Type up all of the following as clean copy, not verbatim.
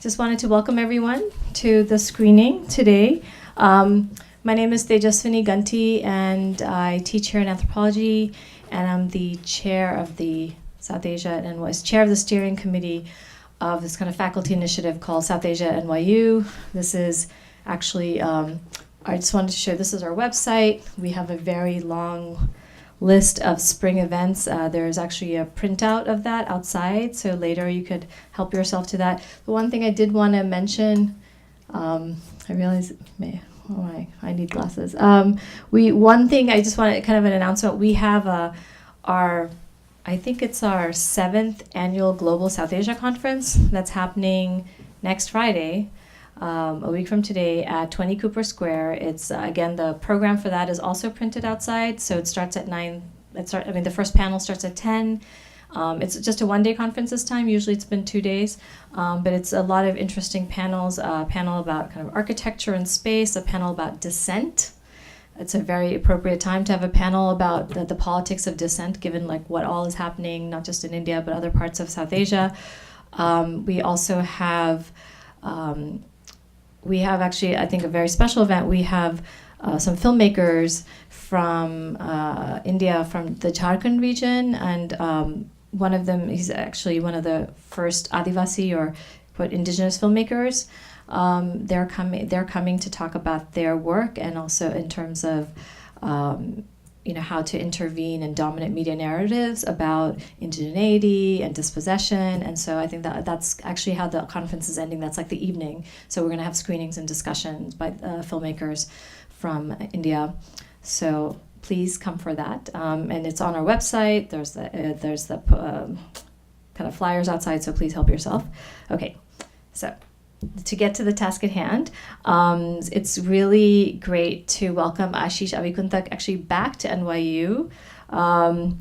Just wanted to welcome everyone to the screening today. My name is Tejaswini Ganti, and I teach here in anthropology, and I'm the chair of the South Asia at NYU, chair of the steering committee of this kind of faculty initiative called South Asia at NYU. This is actually, I just wanted to show, this is our website. We have a very long list of spring events. There's actually a printout of that outside, so later you could help yourself to that. The one thing I did want to mention, I realize, I need glasses. One thing I just wanted, kind of an announcement, we have I think it's our 7th annual Global South Asia Conference that's happening next Friday, a week from today at 20 Cooper Square. It's, again, the program for that is also printed outside, so it starts at 9. The first panel starts at 10. It's just a one-day conference this time. Usually it's been 2 days, but it's a lot of interesting panels. A panel about kind of architecture and space, a panel about dissent. It's a very appropriate time to have a panel about the politics of dissent, given like what all is happening, not just in India, but other parts of South Asia. We also have, actually, I think, a very special event. We have some filmmakers from India, from the Jharkhand region, and one of them, he's actually one of the first Adivasi or indigenous filmmakers. They're coming to talk about their work, and also in terms of how to intervene in dominant media narratives about indigeneity and dispossession. And so I think that's actually how the conference is ending. That's like the evening. So we're going to have screenings and discussions by filmmakers from India. So please come for that. And it's on our website. There's the kind of flyers outside. So please help yourself. Okay, so to get to the task at hand, it's really great to welcome Ashish Avikuntak actually back to NYU. About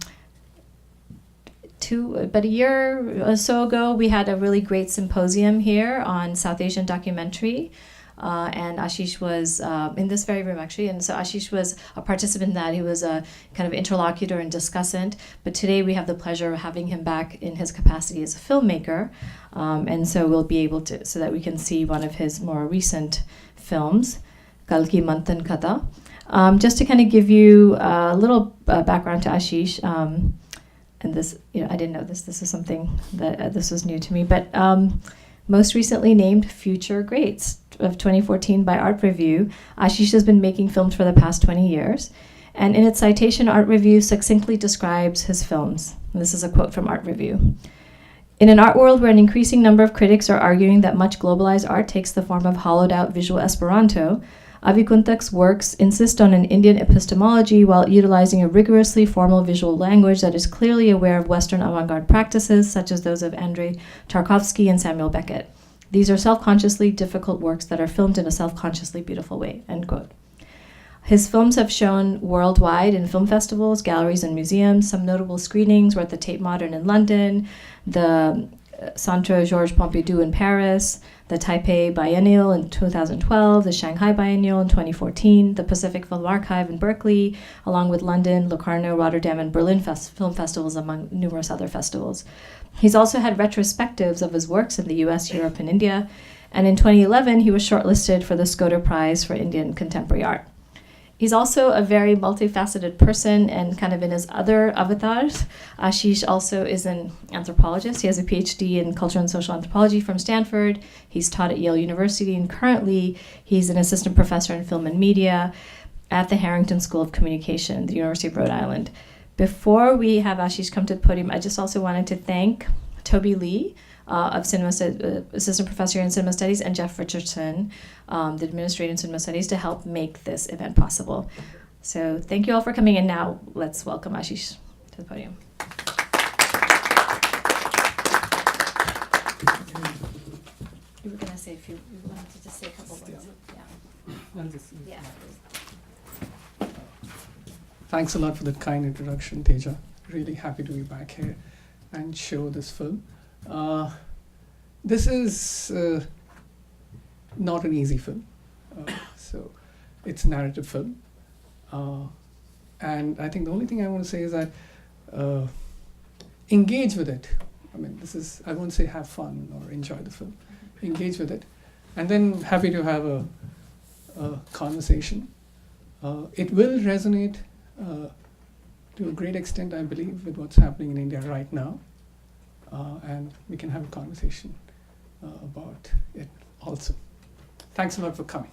a year or so ago, we had a really great symposium here on South Asian documentary. And Ashish was in this very room, actually. And so Ashish was a participant in that. He was a kind of interlocutor and discussant. But today we have the pleasure of having him back in his capacity as a filmmaker. And so we'll be able to, so that we can see one of his more recent films, Kalkimanthankatha. Just to kind of give you a little background to Ashish, and this, I didn't know this. This is something that this was new to me. But most recently named Future Greats of 2014 by Art Review, Ashish has been making films for the past 20 years. And in its citation, Art Review succinctly describes his films. And this is a quote from Art Review. In an art world where an increasing number of critics are arguing that much globalized art takes the form of hollowed-out visual Esperanto, Avikuntak's works insist on an Indian epistemology while utilizing a rigorously formal visual language that is clearly aware of Western avant-garde practices, such as those of Andrei Tarkovsky and Samuel Beckett. These are self-consciously difficult works that are filmed in a self-consciously beautiful way, end quote. His films have shown worldwide in film festivals, galleries, and museums. Some notable screenings were at the Tate Modern in London, the Centre Georges Pompidou in Paris, the Taipei Biennial in 2012, the Shanghai Biennial in 2014, the Pacific Film Archive in Berkeley, along with London, Locarno, Rotterdam, and Berlin film festivals, among numerous other festivals. He's also had retrospectives of his works in the US, Europe, and India, and in 2011, he was shortlisted for the Scoter Prize for Indian Contemporary Art. He's also a very multifaceted person, and kind of in his other avatars, Ashish also is an anthropologist. He has a PhD in cultural and social anthropology from Stanford. He's taught at Yale University, and currently he's an assistant professor in film and media at the Harrington School of Communication, the University of Rhode Island. Before we have Ashish come to the podium, I just also wanted to thank Toby Lee, of assistant professor in cinema studies, and Jeff Richardson, the administrator in cinema studies, to help make this event possible. So thank you all for coming in. Now let's welcome Ashish to the podium. You were going to say you wanted to just say a couple words. Yeah. Thanks a lot for that kind introduction, Teja. Really happy to be back here and show this film. This is not an easy film. So it's a narrative film. And I think the only thing I want to say is that engage with it. I mean, I won't say have fun or enjoy the film. engage with it, and then happy to have a conversation. It will resonate to a great extent, I believe, with what's happening in India right now, and we can have a conversation about it also. Thanks a lot for coming.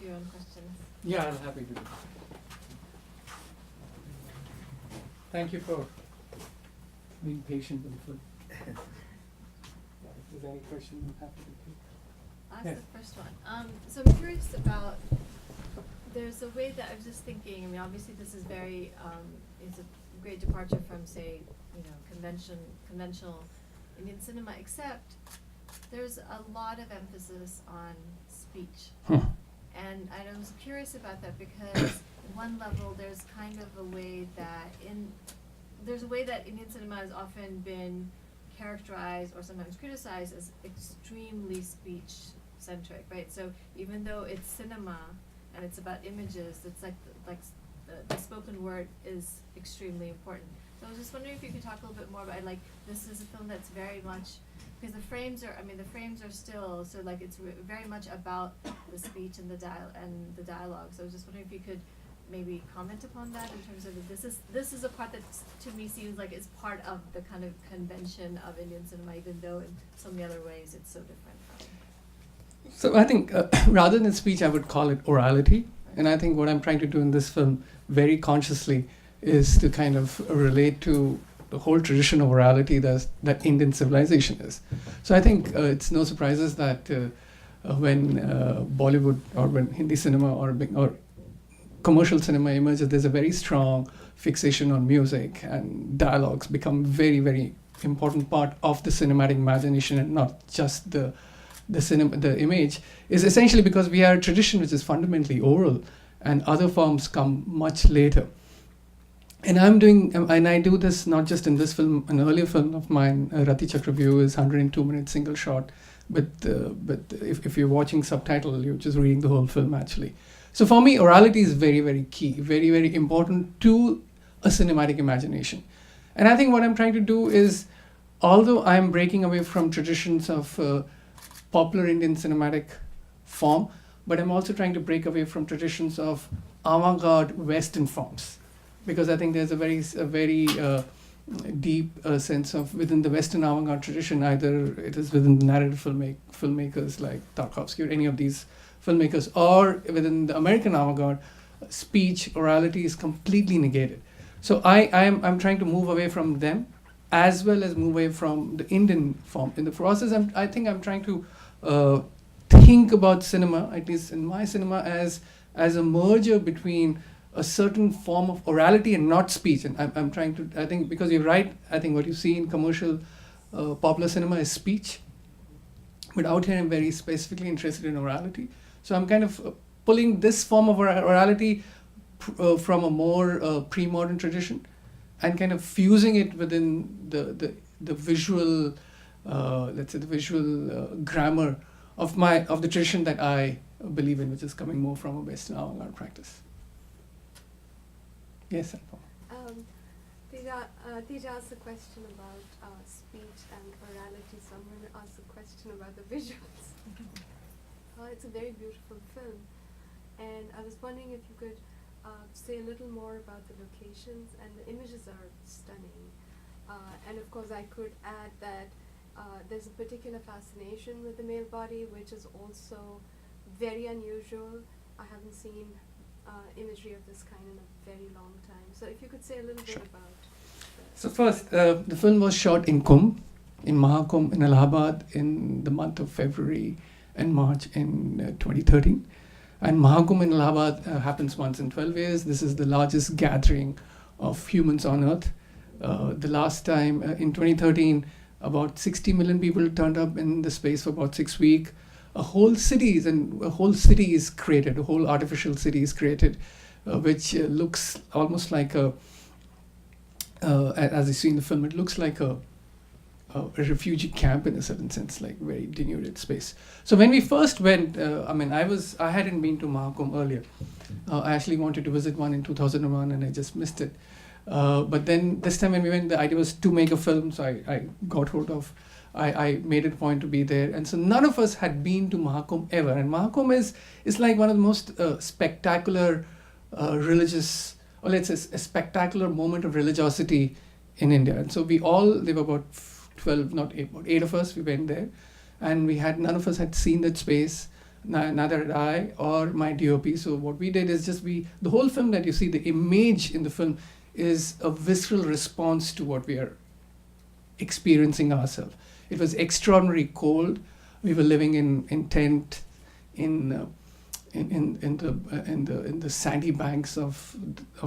Your own questions. Yeah, I'm happy to. Thank you for being patient with the food. If there's any question, I'm happy to take. I'll Yes. ask the first one. So I'm curious about, there's a way that I was just thinking, I mean, obviously this is very, it's a great departure from, say, conventional Indian cinema, except there's a lot of emphasis on speech. And I was curious about that because at one level there's kind of a way that Indian cinema has often been characterized or sometimes criticized as extremely speech centric, right? So even though it's cinema and it's about images, it's like the spoken word is extremely important. So I was just wondering if you could talk a little bit more about, like, this is a film that's very much, because the frames are still, so like it's very much about the speech and the dialogue. So I was just wondering if you could maybe comment upon that in terms of this is a part that to me seems like it's part of the kind of convention of Indian cinema, even though in so many other ways it's so different from. So I think rather than speech, I would call it orality. And I think what I'm trying to do in this film very consciously is to kind of relate to the whole tradition of orality that Indian civilization is. So I think it's no surprises that when Bollywood or when Hindi cinema or commercial cinema emerges, there's a very strong fixation on music, and dialogues become very, very important part of the cinematic imagination, and not just the image, is essentially because we are a tradition which is fundamentally oral, and other forms come much later. And I do this not just in this film. An earlier film of mine, Rati Chakravyuh, is 102-minute single shot. But if you're watching subtitle, you're just reading the whole film actually. So for me, orality is very, very key, very, very important to a cinematic imagination. And I think what I'm trying to do is, although I'm breaking away from traditions of popular Indian cinematic form, but I'm also trying to break away from traditions of avant-garde Western forms. Because I think there's a very deep sense of, within the Western avant-garde tradition, either it is within the narrative filmmakers like Tarkovsky or any of these filmmakers, or within the American avant-garde, speech, orality is completely negated. So I'm trying to move away from them, as well as move away from the Indian form. In the process, I think I'm trying to think about cinema, at least in my cinema, as a merger between a certain form of orality and not speech. And I'm trying to, I think, because you're right, I think what you see in commercial popular cinema is speech. But out here I'm very specifically interested in orality. So I'm kind of pulling this form of orality from a more pre-modern tradition, and kind of fusing it within the visual, let's say the visual grammar of the tradition that I believe in, which is coming more from a Western avant-garde practice. Yes, Teja asked a question about speech and orality, so I'm going to ask a question about the visuals. It's a very beautiful film, and I was wondering if you could say a little more about the locations, and the images are stunning. And of course I could add that there's a particular fascination with the male body, which is also very unusual. I haven't seen imagery of this kind in a very long time. So if you could say a little Sure. bit about that. So first, the film was shot in Kumbh, in Mahakumbh in Allahabad in the month of February and March in 2013. And Mahakumbh in Allahabad happens once in 12 years. This is the largest gathering of humans on earth. The last time, in 2013, about 60 million people turned up in the space for about 6 weeks. A whole city is created, a whole artificial city is created, which looks almost like as you see in the film, it looks like a refugee camp in a certain sense, like very denuded space. So when we first went, I hadn't been to Mahakumbh earlier. I actually wanted to visit one in 2001 and I just missed it. But then this time when we went, the idea was to make a film, so I got hold of, I made it a point to be there. And so none of us had been to Mahakumbh ever. And Mahakumbh is like one of the most spectacular religious, or let's say a spectacular moment of religiosity in India. And so there were about 12, not 8, about 8 of us, we went there. And none of us had seen that space, neither had I or my DOP. So what we did is the whole film that you see, the image in the film is a visceral response to what we are experiencing ourselves. It was extraordinarily cold. We were living in tent in the sandy banks of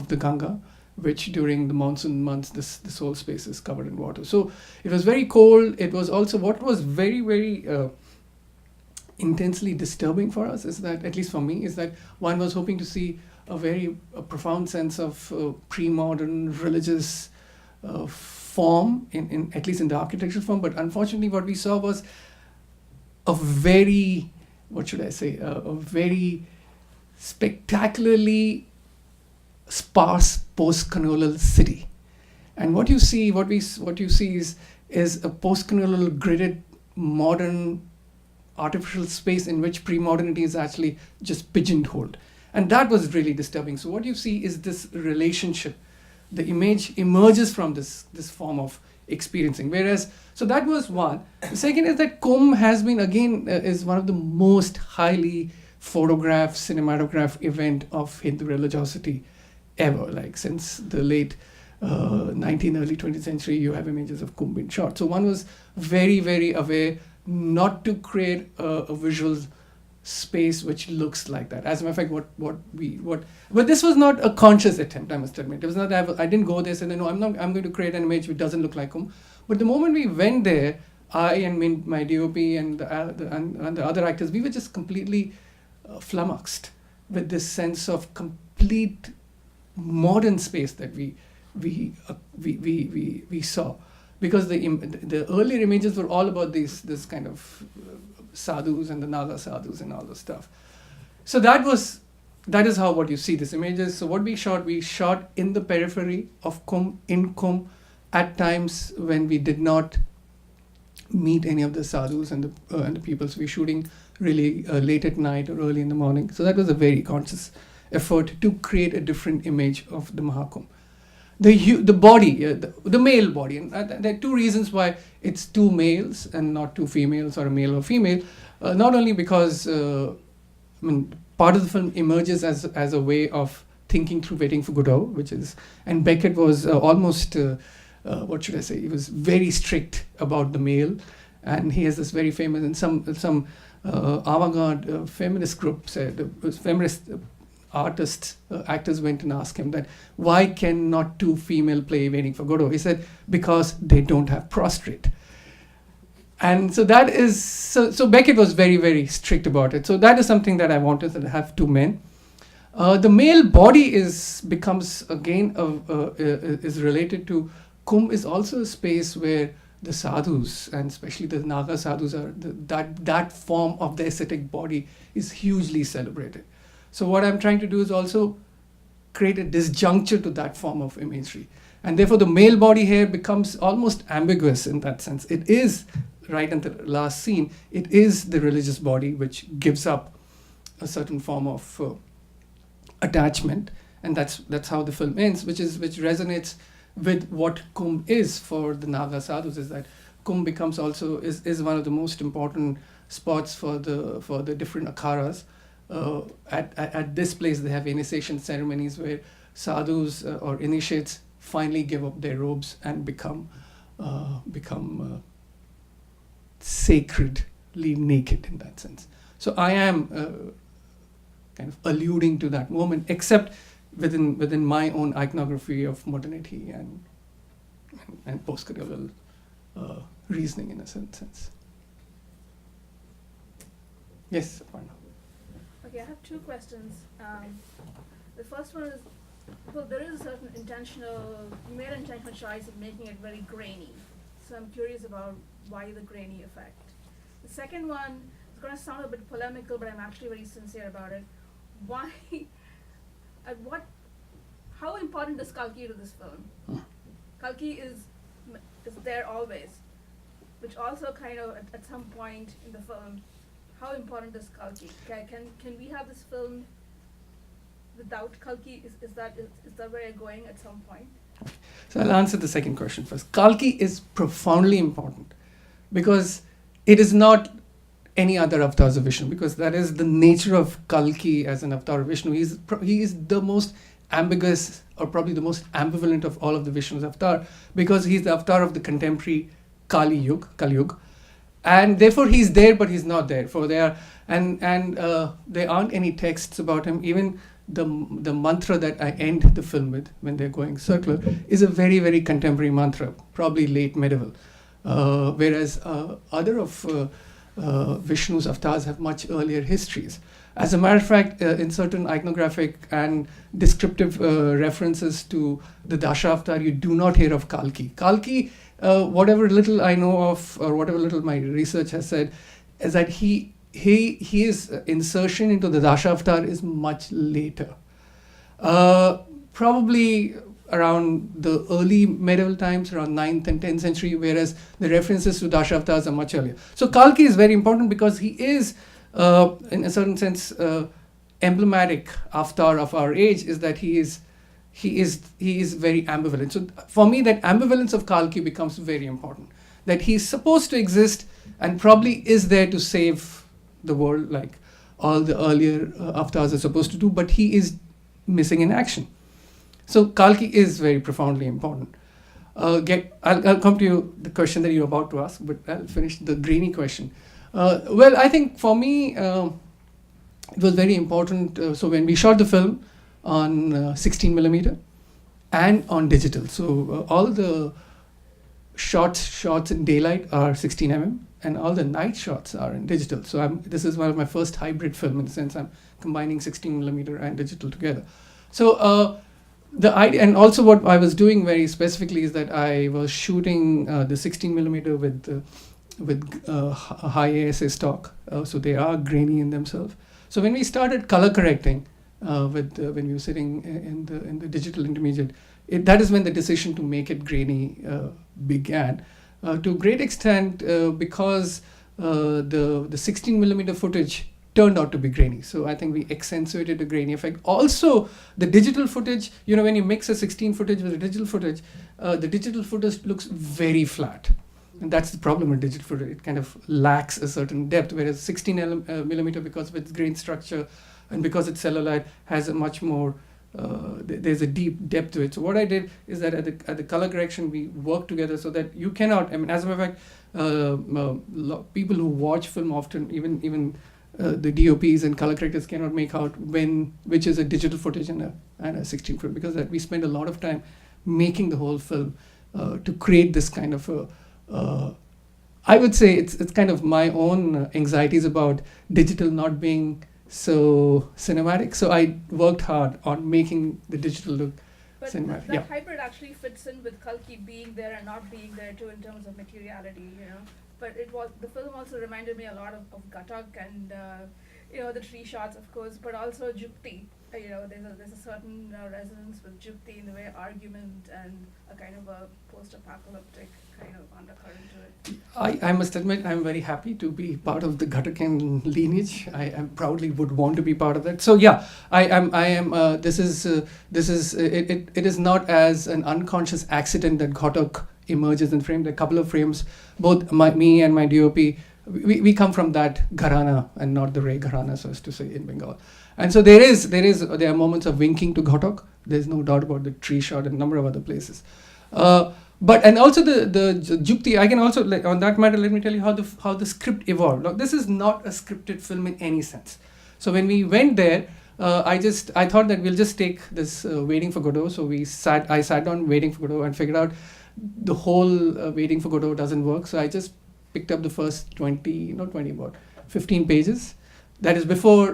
the Ganga, which during the monsoon months this whole space is covered in water. So it was very cold. It was also what was very, very intensely disturbing for us is that, at least for me, is that one was hoping to see a profound sense of pre-modern religious form, in at least in the architectural form. But unfortunately, what we saw was a very, a very spectacularly sparse post-colonial city. And what you see is a post-colonial gridded modern artificial space in which pre-modernity is actually just pigeonholed. And that was really disturbing. So what you see is this relationship. The image emerges from this form of experiencing. So that was one. The second is that Kumbh has been, again, is one of the most highly photographed, cinematographed event of Hindu religiosity ever. Like since the late 19th, early 20th century, you have images of Kumbh being shot. So one was very, very aware not to create a visual space which looks like that. As a matter of fact, but this was not a conscious attempt, I must admit. It was not. I didn't go there and say, no, I'm going to create an image which doesn't look like Kumbh. But the moment we went there, I and my DOP and the other actors, we were just completely flummoxed with this sense of complete modern space that we saw, because the earlier images were all about this kind of sadhus and the Naga sadhus and all this stuff. So that is how what you see these images. So what we shot in the periphery of Kumbh, in Kumbh, at times when we did not meet any of the sadhus and the people. So we're shooting really late at night or early in the morning. So that was a very conscious effort to create a different image of the Mahakumbh. The body, the male body, and there are two reasons why it's two males and not two females or a male or female. Not only because part of the film emerges as a way of thinking through Waiting for Godot, and Beckett was almost he was very strict about the male, and he has this very famous, and some avant-garde feminist group said, feminist artists, actors went and asked him that, why cannot two female play Waiting for Godot? He said, because they don't have prostrate. And so that is, so Beckett was very, very strict about it. So that is something that I wanted to have two men. The male body becomes again is related to Kumbh, is also a space where the sadhus, and especially the Naga sadhus, that form of the ascetic body is hugely celebrated. So what I'm trying to do is also create a disjuncture to that form of imagery. And therefore the male body here becomes almost ambiguous in that sense. It is, right in the last scene, it is the religious body which gives up a certain form of attachment. And that's how the film ends, which resonates with what Kumbh is for the Naga sadhus, is that Kumbh becomes also is one of the most important spots for the different akharas. At this place, they have initiation ceremonies where sadhus or initiates finally give up their robes and become sacredly naked in that sense. So I am kind of alluding to that moment, except within my own iconography of modernity and post-colonial reasoning in a sense. Yes, Aparna. Okay, I have two questions. The first one is, well, there is a certain you made an intentional choice of making it very grainy. So I'm curious about why the grainy effect. The second one is going to sound a bit polemical, but I'm actually very sincere about it. Why, how important is Kalki to this film? Kalki is there always, which also kind of at some point in the film, how important is Kalki? Can we have this film without Kalki? Is that where you're going at some point? So I'll answer the second question first. Kalki is profoundly important because it is not any other avatars of Vishnu, because that is the nature of Kalki as an avatar of Vishnu. He is the most ambiguous, or probably the most ambivalent of all of the Vishnu's avatar, because he's the avatar of the contemporary Kali Yuga, and therefore he's there but he's not there. For there aren't any texts about him. Even the mantra that I end the film with when they're going circular is a very, very contemporary mantra, probably late medieval, whereas other of Vishnu's avatars have much earlier histories. As a matter of fact, in certain iconographic and descriptive references to the Dasha avatar, you do not hear of Kalki. Kalki, whatever little I know of, or whatever little my research has said, is that his insertion into the Dasha avatar is much later. Probably around the early medieval times, around 9th and 10th century, whereas the references to Dasha avatars are much earlier. So Kalki is very important because he is, in a certain sense, emblematic avatar of our age, is that he is very ambivalent. So for me, that ambivalence of Kalki becomes very important. That he's supposed to exist and probably is there to save the world like all the earlier avatars are supposed to do, but he is missing in action. So Kalki is very profoundly important. I'll come to you, the question that you're about to ask, but I'll finish the grainy question. Well, I think for me, it was very important. So when we shot the film on 16 millimeter and on digital, so all the shots in daylight are 16 mm, and all the night shots are in digital. So this is one of my first hybrid film, in the sense I'm combining 16 millimeter and digital together. So the idea, and also what I was doing very specifically, is that I was shooting the 16 millimeter with a high ASA stock, so they are grainy in themselves. So when we started color correcting, when we were sitting in the digital intermediate, that is when the decision to make it grainy began. To a great extent, because the 16 millimeter footage turned out to be grainy. So I think we accentuated the grainy effect. Also, the digital footage, when you mix a 16 footage with a digital footage, the digital footage looks very flat. And that's the problem with digital footage. It kind of lacks a certain depth, whereas 16 millimeter, because of its grain structure and because it's cellulite, has a much more, there's a deep depth to it. So what I did is that at the color correction, we worked together so that you cannot, as a matter of fact, people who watch film often, even the DOPs and color correctors cannot make out which is a digital footage and a 16 footage, because we spend a lot of time making the whole film to create this kind of I would say it's kind of my own anxieties about digital not being so cinematic. So I worked hard on making the digital look cinematic. But that hybrid actually fits in with Kalki being there and not being there too, in terms of materiality, But the film also reminded me a lot of Gatak and the tree shots, of course, but also Jukti. There's a certain resonance with Jukti in the way argument and a kind of a post-apocalyptic kind of undercurrent to it. I must admit, I'm very happy to be part of the Gatakan lineage. I proudly would want to be part of that. So yeah, I am. This is. It is not as an unconscious accident that Ghatak emerges in frame. There are a couple of frames, both me and my DOP we come from that gharana and not the Ray gharana, so as to say, in Bengal. And so there are moments of winking to Ghatak. There's no doubt about the tree shot and a number of other places. But and also the Jukti, I can also, like, on that matter, let me tell you how the script evolved. Now, this is not a scripted film in any sense. So when we went there, I thought that we'll just take this Waiting for Godot. So I sat down Waiting for Godot and figured out the whole Waiting for Godot doesn't work. So I just picked up the first 15 pages. That is before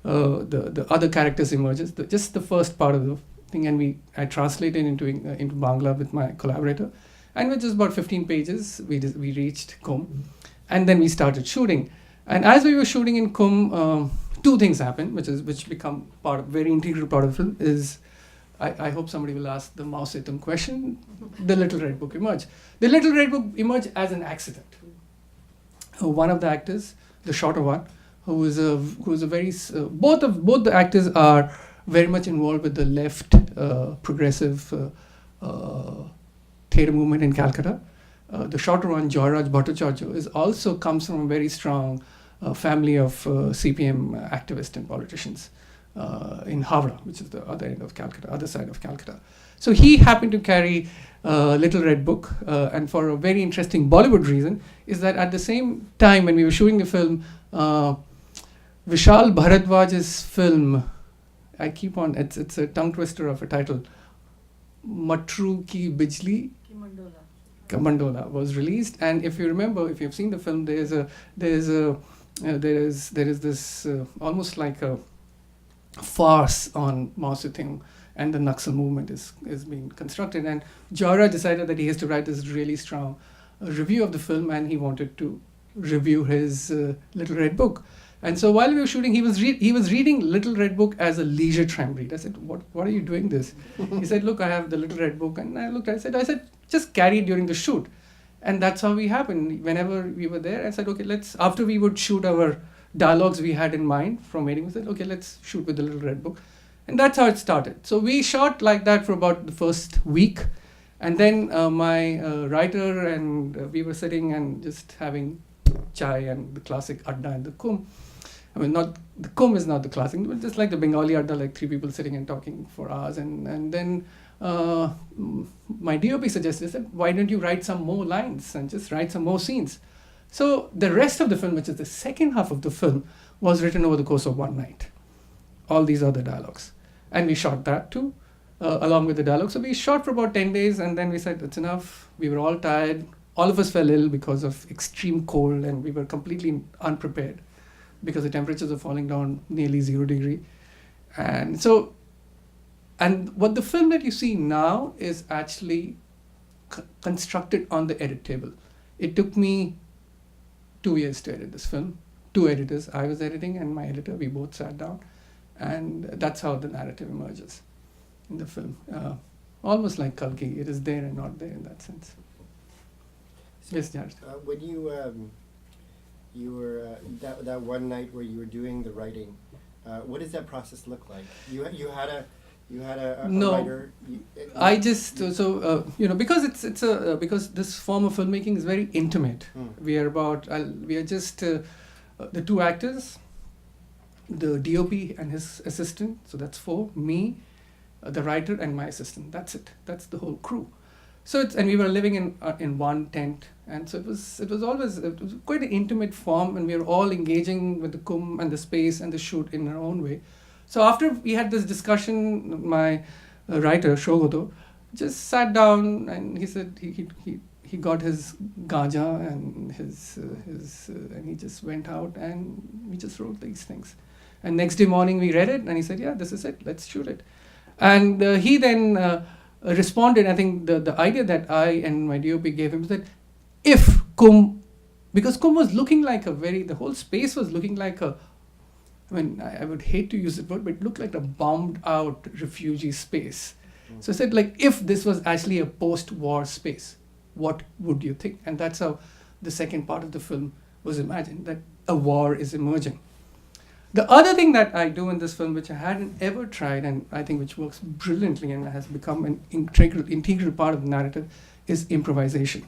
the other characters emerges. Just the first part of the thing, and I translated into Bangla with my collaborator, and with just about 15 pages, we reached Kum, and then we started shooting. And as we were shooting in Kum, two things happened, which become very integral part of the film. Is I hope somebody will ask the Mao Zedong question. The Little Red Book emerged. The Little Red Book emerged as an accident. One of the actors, the shorter one, who is a very both the actors are very much involved with the left progressive theatre movement in Calcutta. The shorter one, Joyraj Bhattacharya, comes from a very strong family of CPM activists and politicians in Howrah, which is the other side of Calcutta. So he happened to carry Little Red Book, and for a very interesting Bollywood reason, is that at the same time when we were shooting the film, Vishal Bharadwaj's film, it's a tongue twister of a title, Matru Ki Bijli Mandola was released. And if you remember, if you've seen the film, there is this almost like a farce on Mao Zedong and the Naxal movement is being constructed. And Jara decided that he has to write this really strong review of the film, and he wanted to review his Little Red Book. And so while we were shooting, he was reading Little Red Book as a leisure time read. I said, "What are you doing this?" He said, "Look, I have the Little Red Book." And I looked at it. I said, "Just carry it during the shoot." And that's how we happened. Whenever we were there, I said, "Okay, after we would shoot our dialogues we had in mind from Waiting," we said, "Okay, let's shoot with the Little Red Book." And that's how it started. So we shot like that for about the first week. And then my writer and we were sitting and just having chai and the classic adda and the kum. I mean, the kum is not the classic, but just like the Bengali adda, like three people sitting and talking for hours. And then my DOP suggested, "Why don't you write some more lines and just write some more scenes?" So the rest of the film, which is the second half of the film, was written over the course of one night. All these other dialogues. And we shot that too, along with the dialogue. So we shot for about 10 days, and then we said, "It's enough." We were all tired. All of us fell ill because of extreme cold, and we were completely unprepared because the temperatures are falling down nearly 0 degree. And what the film that you see now is actually constructed on the edit table. It took me 2 years to edit this film. 2 editors. I was editing and my editor, we both sat down. And that's how the narrative emerges in the film. Almost like Kalki. It is there and not there in that sense. So, yes, Jared. When you were that one night where you were doing the writing, what does that process look like? You had a No, writer. I just because because this form of filmmaking is very intimate. We are just the two actors, the DOP and his assistant. So that's 4. Me, the writer, and my assistant. That's it. That's the whole crew. So and we were living in one tent, and so it was quite an intimate form, and we were all engaging with the kum and the space and the shoot in our own way. So after we had this discussion, my writer Shogoto just sat down and he said he got his gaja and his and he just went out and we just wrote these things. And next day morning we read it and he said, "Yeah, this is it. Let's shoot it." And he then responded. I think the idea that I and my DOP gave him was that if because Kum was looking like the whole space was looking like I would hate to use the word, but it looked like a bombed out refugee space. So I said, like, if this was actually a post-war space, what would you think? And that's how the second part of the film was imagined, that a war is emerging. The other thing that I do in this film, which I hadn't ever tried, and I think which works brilliantly and has become an integral part of the narrative, is improvisation.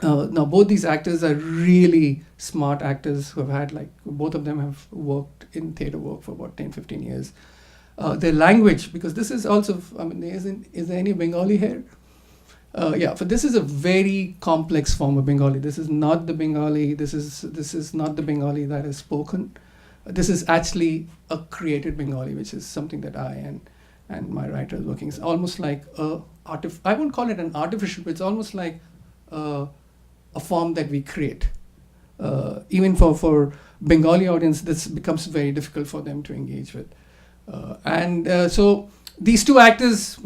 Now both these actors are really smart actors who have had, like, both of them have worked in theatre work for about 10-15 years. Their language, because this is also, I mean, is there any Bengali here? Yeah, but this is a very complex form of Bengali. This is not the Bengali. This is not the Bengali that is spoken. This is actually a created Bengali, which is something that I and my writer is working. It's almost like I won't call it an artificial, but it's almost like a form that we create. Even for Bengali audience, this becomes very difficult for them to engage with. So these two actors,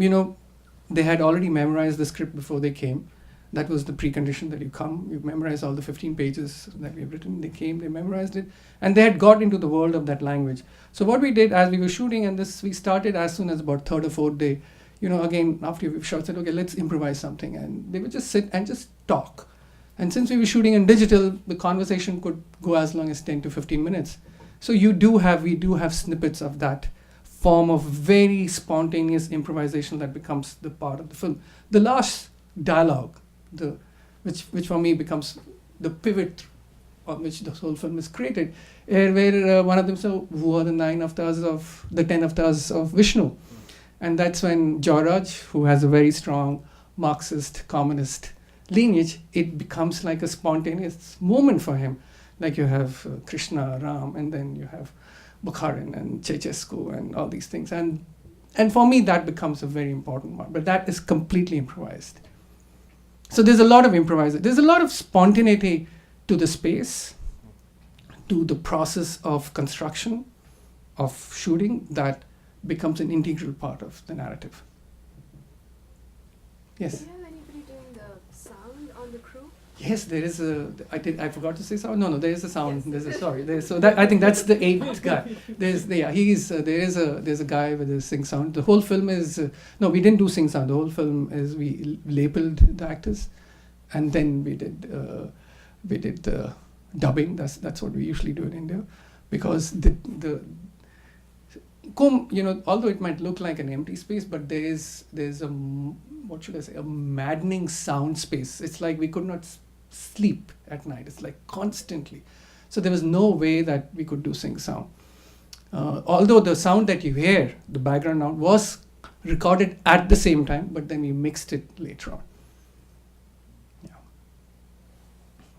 they had already memorized the script before they came. That was the precondition, that you memorize all the 15 pages that we've written. They came, they memorized it, and they had got into the world of that language. So what we did as we were shooting, and we started as soon as about third or fourth day, again, after we've shot, said, okay, let's improvise something. And they would just sit and just talk. And since we were shooting in digital, the conversation could go as long as 10 to 15 minutes. So we do have snippets of that form of very spontaneous improvisation that becomes the part of the film. The last dialogue, which for me becomes the pivot on which the whole film is created, where one of them says, who are the 10 avatars of Vishnu? And that's when Jairaj, who has a very strong Marxist, communist lineage, it becomes like a spontaneous moment for him. Like you have Krishna, Ram, and then you have Bukharin and Ceausescu and all these things. And for me, that becomes a very important one. But that is completely improvised. So there's a lot of improvisation. There's a lot of spontaneity to the space, to the process of construction, of shooting, that becomes an integral part of the narrative. Yes? Do you have anybody doing the sound on the crew? Yes, there is I forgot to say sound. No, there is a sound. Yes. I think that's the eighth guy. There's a guy with a sing sound. The whole film is no, we didn't do sing sound. The whole film is we labeled the actors, and then we did the dubbing. That's what we usually do in India, because the although it might look like an empty space, but there's a maddening sound space. It's like we could not sleep at night. It's like constantly. So there was no way that we could do sing sound. Although the sound that you hear, the background sound, was recorded at the same time, but then we mixed it later on. Yeah.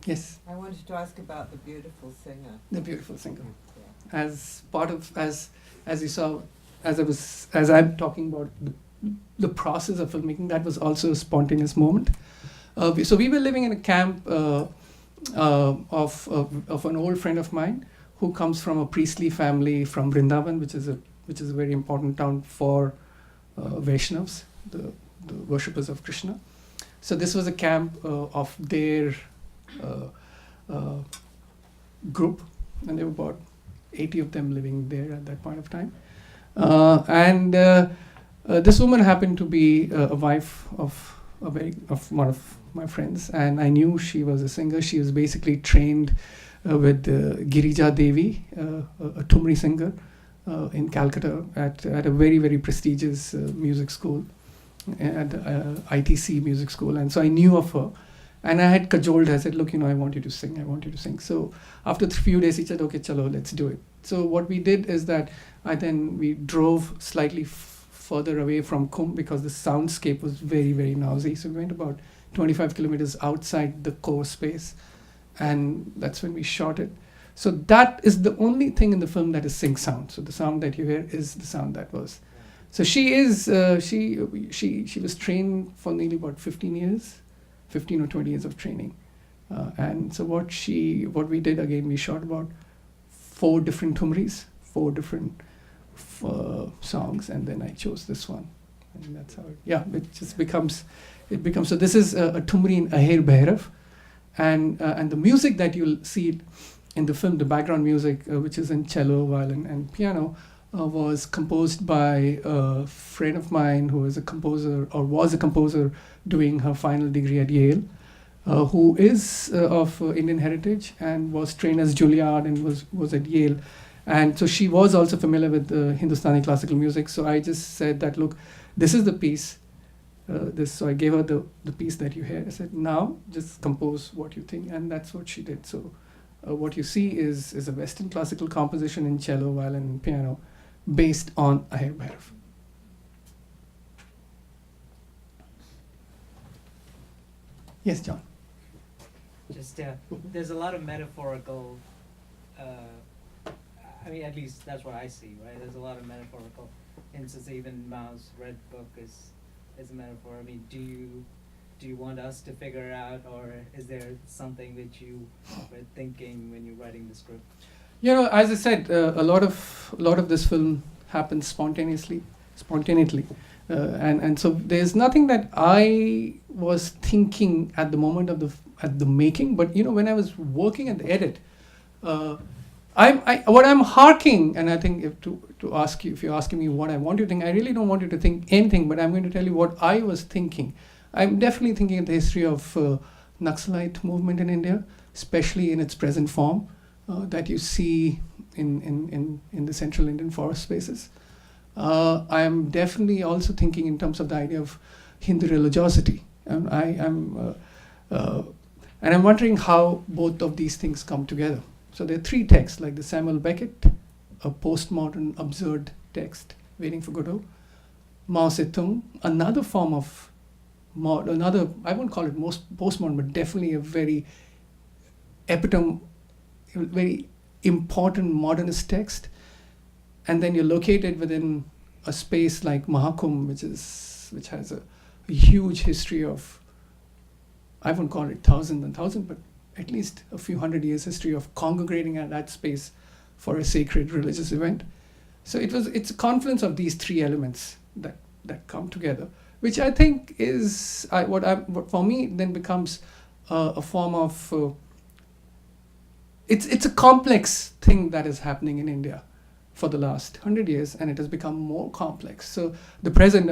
Yes? I wanted to ask about the beautiful singer. The beautiful singer. Yeah. As part of, as you saw, as I'm talking about the process of filmmaking, that was also a spontaneous moment. So we were living in a camp of an old friend of mine who comes from a priestly family from Vrindavan, which is a very important town for Vaishnavas, the worshippers of Krishna. So this was a camp of their group, and there were about 80 of them living there at that point of time. This woman happened to be a wife of one of my friends, and I knew she was a singer. She was basically trained with Girija Devi, a Tumri singer in Calcutta at a very, very prestigious music school, at ITC music school. And so I knew of her, and I had cajoled her. I said, look, I want you to sing. So after a few days, he said, okay, chalo, let's do it. So what we did is that we drove slightly further away from Kumbh, because the soundscape was very, very noisy. So we went about 25 kilometers outside the core space, and that's when we shot it. So that is the only thing in the film that is sync sound. So the sound that you hear is the sound that was. So she was trained for nearly about 15 or 20 years of training. And so what we did, again, we shot about 4 different Tumris, 4 different songs, and then I chose this one. And that's how it just becomes. So this is a Tumri in Aher Bhairav, and the music that you'll see in the film, the background music, which is in cello, violin, and piano, was composed by a friend of mine who is a composer, or was a composer, doing her final degree at Yale, who is of Indian heritage and was trained as Juilliard and was at Yale. And so she was also familiar with Hindustani classical music. So I just said that, look, this is the piece. this. So I gave her the piece that you hear. I said, now just compose what you think, and that's what she did. So what you see is a Western classical composition in cello, violin, and piano, based on Ahir Bhairav. Yes, John. Just there's a lot of metaphorical. I mean, at least that's what I see, right? There's a lot of metaphorical. Instance, even Mao's Red Book is a metaphor. I mean, do you want us to figure out, or is there something that you were thinking when you're writing the script? You know, as I said, a lot of this film happens spontaneously, and so there's nothing that I was thinking at the moment of the making. But you know, when I was working at the edit, what I'm harking, and I think if you're asking me what I want you to think, I really don't want you to think anything, but I'm going to tell you what I was thinking. I'm definitely thinking of the history of Naxalite movement in India, especially in its present form, that you see in the central Indian forest spaces. I'm definitely also thinking in terms of the idea of Hindu religiosity. And I'm wondering how both of these things come together. So there are three texts, like the Samuel Beckett, a postmodern absurd text, Waiting for Godot, Mao Zedong, another form of I won't call it most postmodern, but definitely a very very important modernist text. And then you're located within a space like Mahakumbh, which has a huge history of, I won't call it thousands, but at least a few hundred years history of congregating at that space for a sacred religious event. So it's a confluence of these three elements that come together, which I think is what for me then becomes a form of it's a complex thing that is happening in India for the last 100 years, and it has become more complex. So the present,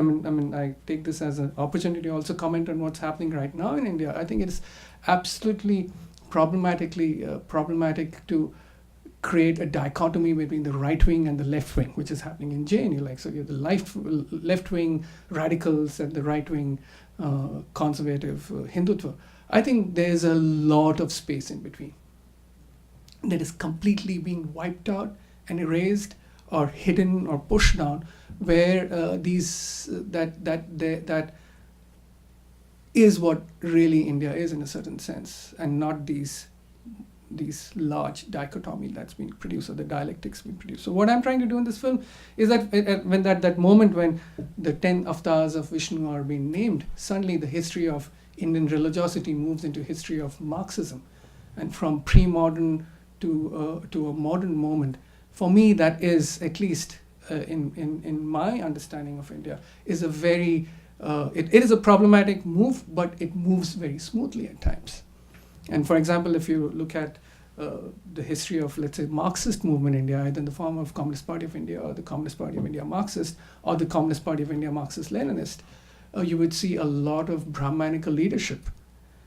I take this as an opportunity to also comment on what's happening right now in India. I think it's absolutely problematic to create a dichotomy between the right wing and the left wing, which is happening in JNU. Like, so you have the left wing radicals and the right wing conservative Hindutva. I think there's a lot of space in between that is completely being wiped out and erased or hidden or pushed down, where that is what really India is in a certain sense, and not these large dichotomy that's being produced, or the dialectics being produced. So what I'm trying to do in this film is that when that moment when the 10 avatars of Vishnu are being named, suddenly the history of Indian religiosity moves into history of Marxism, and from pre-modern to a modern moment. For me, that is, at least in my understanding of India, is a very it is a problematic move, but it moves very smoothly at times. And for example, if you look at the history of, let's say, Marxist movement in India, either in the form of Communist Party of India or the Communist Party of India Marxist or the Communist Party of India Marxist-Leninist, you would see a lot of Brahmanical leadership.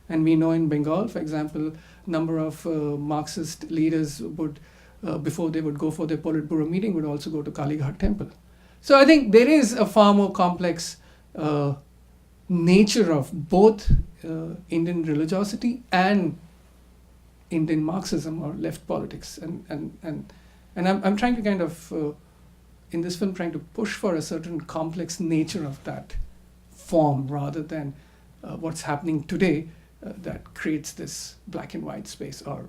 And we know in Bengal, for example, number of Marxist leaders would, before they would go for their Politburo meeting, would also go to Kalighat temple. So I think there is a far more complex nature of both Indian religiosity and Indian Marxism or left politics, and I'm trying to kind of in this film trying to push for a certain complex nature of that form, rather than what's happening today that creates this black and white space or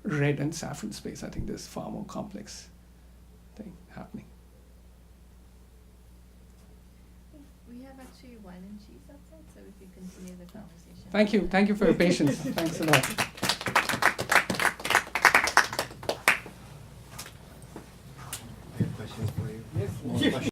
red and saffron space. I think there's far more complex thing happening. We have actually wine and cheese outside, so we could continue the conversation. Thank you for your patience. Thanks a lot.